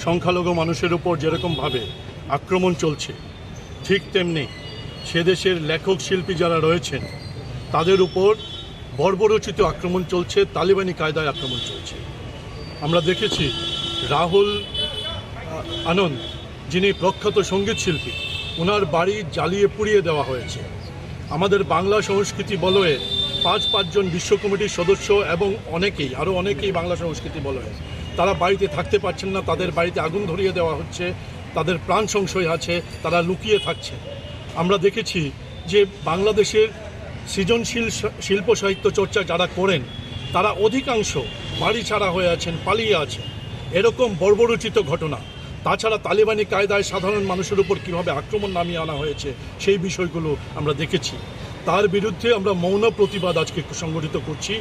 সংখ্যালঘু মানুষের উপর যেরকম ভাবে আক্রমণ চলছে ঠিক তেমনি সে দেশের লেখক শিল্পী যারা রয়েছেন তাদের উপর বর্বরোচিত আক্রমণ চলছে তালিবানি কায়দায় আক্রমণ চলছে আমরা দেখেছি রাহুল আনন্দ যিনি প্রখ্যাত সঙ্গীত শিল্পী ওনার বাড়ি জ্বালিয়ে পুড়িয়ে দেওয়া হয়েছে আমাদের বাংলা সংস্কৃতি বলয়ে পাঁচজন বিশ্ব কমিটির সদস্য এবং আরও অনেকেই বাংলা সংস্কৃতি বলয়ে তারা বাড়িতে থাকতে পারছেন না তাদের বাড়িতে আগুন ধরিয়ে দেওয়া হচ্ছে তাদের প্রাণ সংশয় আছে তারা লুকিয়ে থাকছে আমরা দেখেছি যে বাংলাদেশের সৃজনশীল শিল্প সাহিত্য চর্চা যারা করেন তারা অধিকাংশ বাড়ি ছাড়া হয়ে আছেন পালিয়ে আছেন এরকম বর্বরোচিত ঘটনা তাছাড়া তালিবানি কায়দায় সাধারণ মানুষের উপর কীভাবে আক্রমণ নামিয়ে আনা হয়েছে সেই বিষয়গুলো আমরা দেখেছি তার বিরুদ্ধে আমরা মৌন প্রতিবাদ আজকে সংগঠিত করছি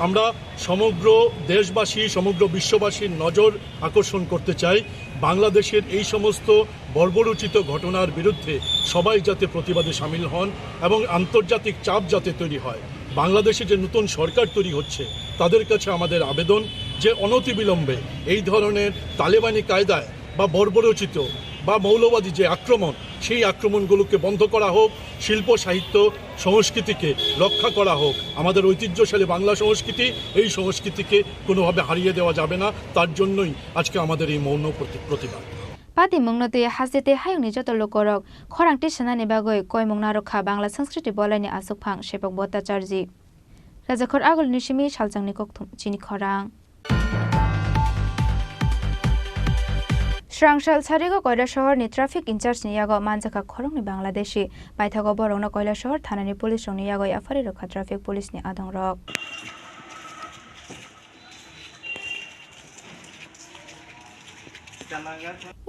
আমরা সমগ্র দেশবাসী সমগ্র বিশ্ববাসীর নজর আকর্ষণ করতে চাই বাংলাদেশের এই সমস্ত বর্বরোচিত ঘটনার বিরুদ্ধে সবাই যাতে প্রতিবাদে সামিল হন এবং আন্তর্জাতিক চাপ যাতে তৈরি হয়। বাংলাদেশে যে নতুন সরকার তৈরি হচ্ছে তাদের কাছে আমাদের আবেদন যে অনতিবিলম্বে এই ধরনের তালেবানি কায়দায় বা বর্বরোচিত বা মৌলবাদী যে আক্রমণ সেই আক্রমণগুলোকে বন্ধ করা হোক, শিল্প সাহিত্য সংস্কৃতিকে রক্ষা করা হোক। আমাদের ঐতিহ্যশালী বাংলা সংস্কৃতি, এই সংস্কৃতিকে কোনোভাবে হারিয়ে দেওয়া যাবে না, তার জন্যই আজকে আমাদের এই মৌন প্রতিবাদ। পাতি মুংনতে হাসিতে হায়ংনি যত লোকরক খরাংটি সেনানি বাগৈ কয় মুংনা রক্ষা বাংলা সংস্কৃতি বলাইনি আসুকফাং সেবক ভট্টাচার্য রাজাখর আগল নিশিমি সালজাংনি ককথুম চিনি খরাং Srangshal Sarigo Koila Shahar ni traffic incharge ni yago manjaka khorong ni Bangladeshi Paithago Borong Koila Shahar Thanani Police ni yago afari rokha traffic police ni adong rok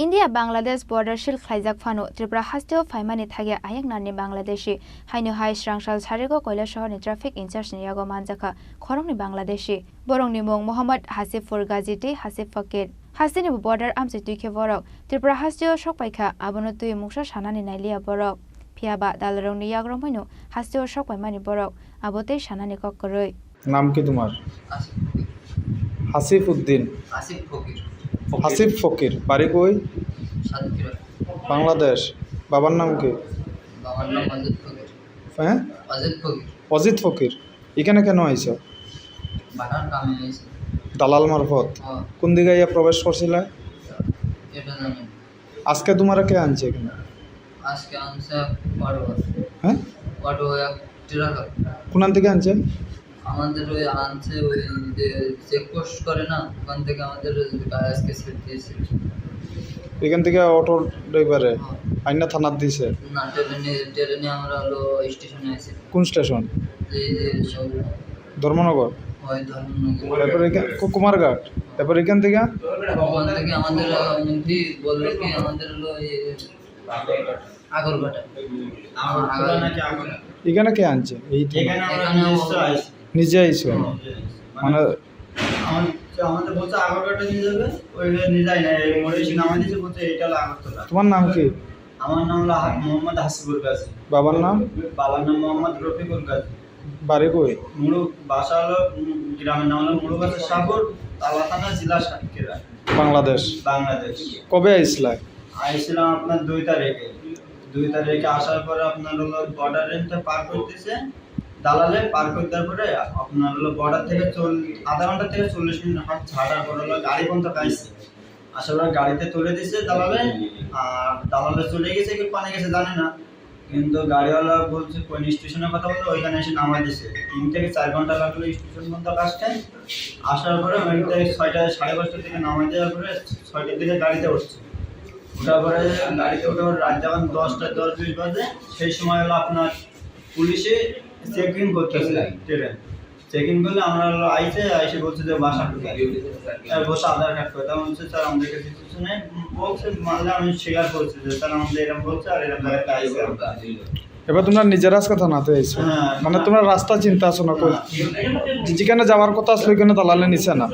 India Bangladesh border shil khaijak phano Tripura hasteo faimani thage ayak nani Bangladeshi haino hai Srangshal Sarigo Koila Shahar ni traffic incharge ni yago manjaka khorong ni Bangladeshi Borong ni mong Muhammad Hasif Furgaziti Hasif Fakir Hasini border amse tuike borok Tripura hasteo shok paikha abono tui muksha shanani nailia borok Piaba dalarong ni yagrong hoino hasteo shok paimani borok abote shanani kokkoroi নাম কি তোমার? হাসিফ উদ্দিন। হাসিফ ফকির। বাড়ি কই? বাংলাদেশ। বাবার নাম কি? হ্যাঁ? অজিত ফকির। এখানে কেন আইছো? দালাল মারফত। কোন দিকে ইয়া প্রবেশ করছিলে? আজকে তোমার কে আনছে এখানে? আজকে আনছে অটো। হ্যাঁ? Auto truck. কোন থেকে আনছে? আমাদের ওই আনছে ওই যে চেকপোস্ট করে না ওখান থেকে আমাদের আজকে সেট দিয়েছে। এখান থেকে অটো ড্রাইভারে আইনা থানাত দিছে? না ট্রেনে আমরা হলো স্টেশনে আইছি। কোন স্টেশন? এই যে ধর্মনগর। ওই ধর্মনগর। তারপরে কুমারঘাট। তারপর এখান থেকে আমাদের মন্ত্রী বলল কি আমাদের হলো আগরঘাটা। এখানে কে আনছে? এই নিজে আইছো? মানে আমাদের বলছে আগরঘাটা নিয়ে যাবে, ওই নিয়ে যায় না, মোড়ে এসে নামাই দিয়েছে, বলছে এইটা হলো আগরতলা। তোমার নাম কি? আমার নাম হলো মোহাম্মদ হাসিবুল গাজী। বাবার নাম? বাবার নাম মোহাম্মদ রফিকুল গাজী। বাড়ি কই? মুড়ু বাসা হলো গ্রামের নাম হলো মুড়ুগাছা সাগর, তালা থানা, জেলা সাতক্ষীরা, বাংলাদেশ। বাংলাদেশ। কবে আইছিলা? আইছিলাম আপনার 2 তারিখে। 2 তারিখে আসার পরে আপনার হলো বর্ডার রেঞ্জটা পার করতেছে দালালে, পার করতে পরে আপনার হলো বর্ডার থেকে আধা ঘন্টা থেকে 40 মিনিট হাঁটার পর হলো গাড়ি পর্যন্ত পাইছে। আসার পরে গাড়িতে তুলে দিছে দালালে, আর দালালে চলে গেছে কি পানে গেছে জানি না, কিন্তু গাড়িওয়ালা বলছে কোন স্টেশনের কথা বললো, ওইখানে এসে নামাই দিছে। 3 থেকে 4 ঘন্টা লাগলো স্টেশন পর্যন্ত আসতে। আসার পরে ওইটা 6টা 5:30 থেকে নামাই দেওয়ার পরে 6টার দিকে গাড়িতে উঠছে। ওঠার পরে গাড়িতে ওঠার পর রাত যখন 10:20 বাজে, সেই সময় হলো আপনার পুলিশে চেকিং করতেছে ট্রেন। চেকিং করলে আমরা হলো আইসে বলছে যে বাসা কোথায়, বসে আধার কার্ড করে। তখন বলছে স্যার আমাদের কাছে কিছু নেই, বলছে মানলে আমি শেয়ার করছি যে স্যার আমাদের এরকম বলছে আর এরকম জায়গায় আইসে। এবার তোমরা নিজের আজকে থানাতে আইছো, মানে তোমরা রাস্তা চিন্তা আছো না? যেখানে যাওয়ার কথা আসলে ওইখানে দালালে নিছে না?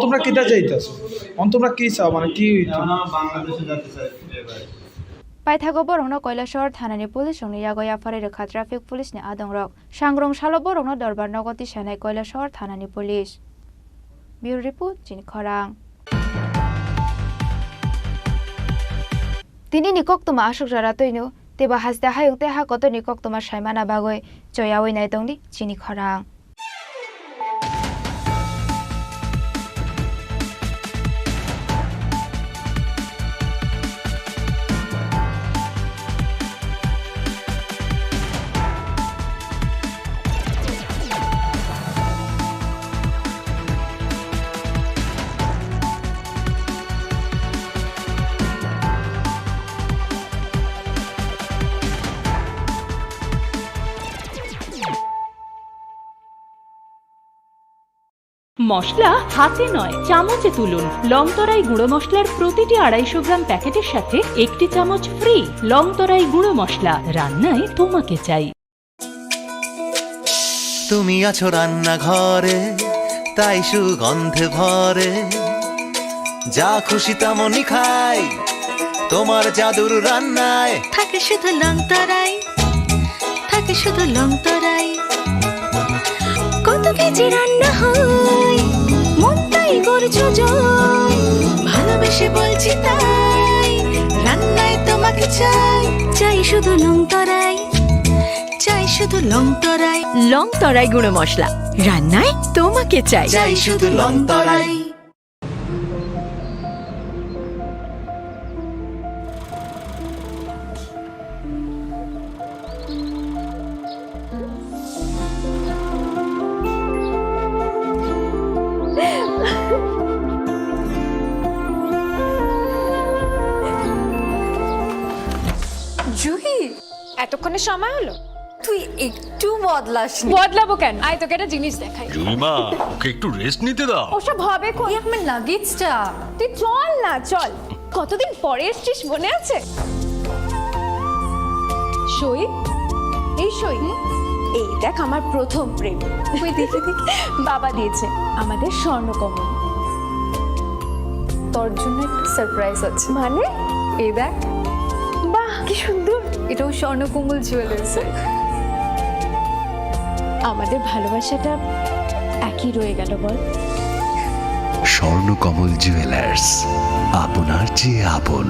তোমরা কিটা চাইতেছো? তোমরা কি চাও, মানে কি? বাংলাদেশে যেতে চাই। Paithago Borong no Koila Shahar Thanani Police ni yago afari rokha traffic police ni adong rok Sangrong Shalo Borong no Dorbar Nogoti Shanai Koila Shahar Thanani Police Bureau Report Chin Khorang Tini nikok tuma ashok jara toino teba hasda hayung te ha koto nikok tuma shaimana bagoi choyawoi nai tongdi chini khorang মশলা হাতে নয় চামচে তুলুন। লংতরাই গুঁড়ো মশলার প্রতিটি 250 গ্রাম প্যাকেটের সাথে 1টি চামচ ফ্রি। লংতরাই গুঁড়ো মশলা, রান্নায় তোমাকে চাই। তুমি আছো রান্নাঘরে, তাই সুগন্ধে ভরে, যা খুশি তেমনই খাই তোমার জাদুর রান্নায়। থাকে শুধু লংতরাই, থাকে শুধু লংতরাই। কত কেজি রান্না হয়, মন তাই করছো জয়। ভালোবেসে বলছি তাই, রান্নায় তোমাকে চাই। চাই শুধু লংতরাই, চাই শুধু লংতরাই। লংতরাই গুঁড়ো মশলা, রান্নায় তোমাকে চাই। চাই শুধু লংতরাই। জুহি, এতক্ষণে সময় হলো? তুই একটু বদলাস। বদলাবো কেন? আয় তোকে একটা জিনিস দেখাই। জুইমা, ওকে একটু রেস্ট নিতে দাও। ওসব হবে কই? আমার লাগেজটা। তুই চল না, চল। কতদিন পরে এসেছিস, মনে আছে? সই, এই সই। এই দেখ আমার প্রথম প্রেম। ওই দেখে দেখ, বাবা দিয়েছে আমাদের স্বর্ণকমল। তোর জন্য একটা সারপ্রাইজ আছে। মানে? এই দেখ। বাহ, কি সুন্দর। এটাও স্বর্ণকমল জুয়েলার্সে। আমাদের ভালোবাসাটা একই রয়ে গেল বল। স্বর্ণকমল জুয়েলার্স, আপনার চেয়ে আপন।